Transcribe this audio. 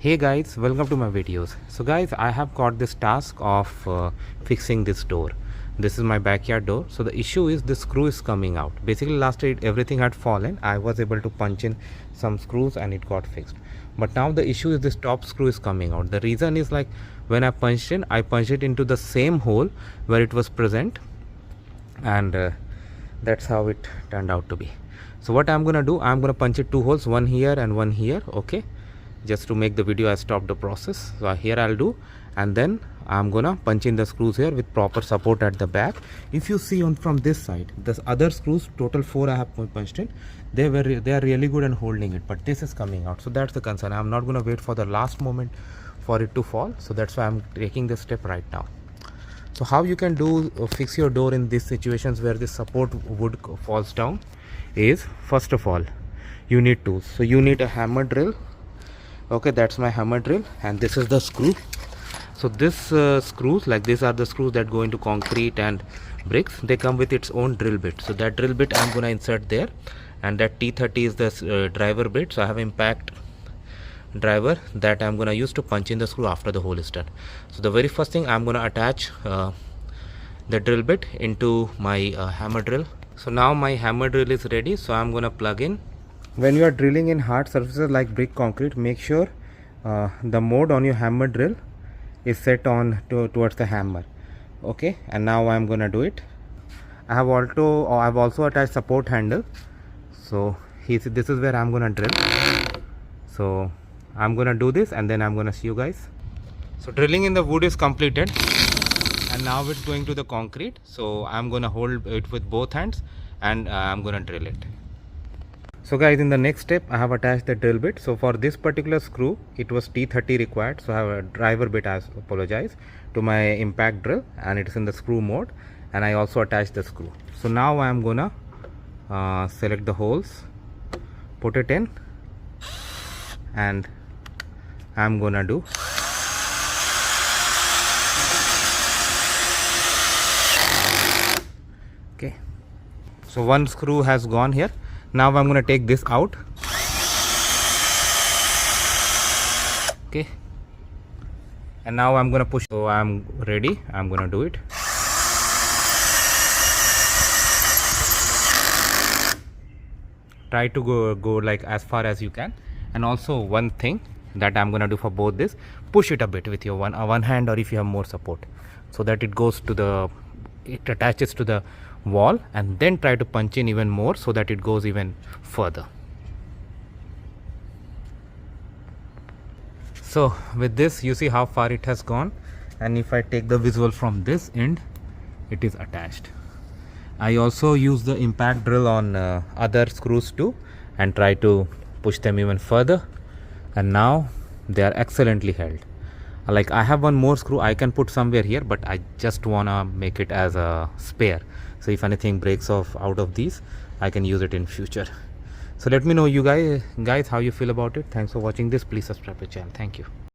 Hey guys, welcome to my videos. So guys, I have got this task of fixing this door. This is my backyard door. So the issue is the screw is coming out. Basically last night everything had fallen. I was able to punch in some screws and it got fixed. But now the issue is this top screw is coming out. The reason is like when I punched it into the same hole where it was present, and that's how it turned out to be. So what I'm gonna do, I'm gonna punch it two holes, one here and one here. Okay, just to make the video I stopped the process. So here I'll do, and then I'm gonna punch in the screws here with proper support at the back. If you see on from this side, the other screws, total 4 I have punched in, they are really good and holding it, but this is coming out. So that's the concern. I'm not gonna wait for the last moment for it to fall. So that's why I'm taking this step right now. So how you can do fix your door in these situations where the support wood falls down is, first of all, you need tools. So you need a hammer drill. Okay, that's my hammer drill, and this is the screw. So this screws, like these are the screws that go into concrete and bricks. They come with its own drill bit. So that drill bit I'm gonna insert there, and that T30 is the driver bit. So I have impact driver that I'm gonna use to punch in the screw after the hole is done. So the very first thing, I'm gonna attach the drill bit into my hammer drill. So now my hammer drill is ready, so I'm gonna plug in. When you are drilling in hard surfaces like brick, concrete, make sure the mode on your hammer drill is set on towards the hammer. Okay, and now I'm gonna do it. I've also attached support handle. So this is where I'm gonna drill. So I'm gonna do this and then I'm gonna see you guys. So drilling in the wood is completed, and now it's going to the concrete. So I'm gonna hold it with both hands and I'm gonna drill it. So guys, in the next step I have attached the drill bit. So for this particular screw it was T30 required, so I have a driver bit, I apologize, to my impact drill, and it is in the screw mode, and I also attached the screw. So now I am gonna select the holes, put it in, and I'm gonna do okay. So one screw has gone here. Now I'm going to take this out. Okay, and now I'm going to push. So I'm ready. I'm going to do it. Try to go like as far as you can. And also one thing that I'm going to do for both this, push it a bit with your one hand, or if you have more support, so that it attaches to the wall, and then try to punch in even more so that it goes even further. So with this, you see how far it has gone, and if I take the visual from this end, it is attached. I also use the impact drill on other screws too, and try to push them even further, and now they are excellently held. Like I have one more screw I can put somewhere here, but I just wanna make it as a spare. So if anything breaks off out of these, I can use it in future. So let me know you guys how you feel about it. Thanks for watching this. Please subscribe to the channel. Thank you.